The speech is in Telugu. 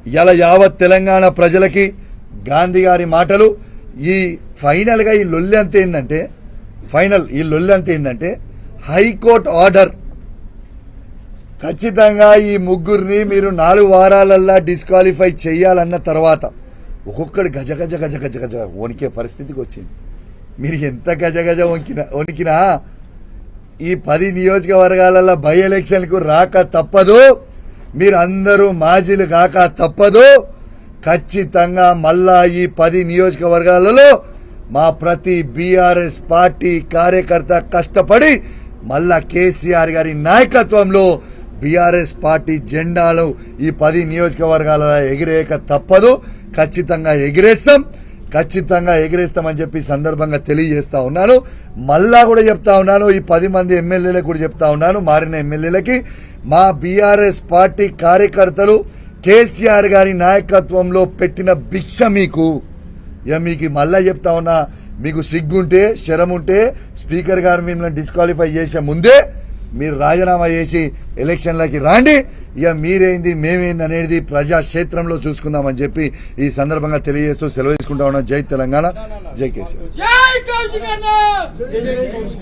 ఇలా యావత్ తెలంగాణ ప్రజలకి గాంధీ గారి మాటలు ఈ ఫైనల్గా ఈ లొల్లి అంత ఏంటంటే హైకోర్టు ఆర్డర్ ఖచ్చితంగా ఈ ముగ్గురిని మీరు 4 వారాలల్లా డిస్క్వాలిఫై చేయాలన్న తర్వాత ఒక్కొక్కడు గజ గజ గజ గజ గజ వణికే పరిస్థితికి వచ్చింది. మీరు ఎంత గజ గజ వణికినా ఈ 10 నియోజకవర్గాలలో బై ఎలక్షన్కు రాక తప్పదు. మీరు అందరూ మాజీలు కాక తప్పదు. ఖచ్చితంగా మళ్ళా ఈ 10 నియోజకవర్గాలలో మా ప్రతి బీఆర్ఎస్ పార్టీ కార్యకర్త కష్టపడి మళ్ళా కేసీఆర్ గారి నాయకత్వంలో బీఆర్ఎస్ పార్టీ జెండాలు ఈ 10 నియోజకవర్గాలలో ఎగిరేయక తప్పదు. ఖచ్చితంగా ఎగిరేస్తామని చెప్పి సందర్భంగా తెలియజేస్తా ఉన్నాను. మళ్ళా కూడా చెప్తా ఉన్నాను, ఈ 10 మంది ఎమ్మెల్యేలకు కూడా చెప్తా ఉన్నాను, మారిన ఎమ్మెల్యేలకి మా బీఆర్ఎస్ పార్టీ కార్యకర్తలు కేసీఆర్ గారి నాయకత్వంలో పెట్టిన భిక్ష మీకు మళ్ళా చెప్తా ఉన్నా, మీకు సిగ్గుంటే శరముంటే స్పీకర్ గారు మిమ్మల్ని డిస్క్వాలిఫై చేసే ముందే మీరు రాజీనామా చేసి ఎలక్షన్లకి రాండి. ఇక మీరేంది మేమేంది అనేది ప్రజాక్షేత్రంలో చూసుకుందామని చెప్పి ఈ సందర్భంగా తెలియజేస్తూ సెలవు తీసుకుంటా ఉన్నాం. జై తెలంగాణ, జై కేసీఆర్.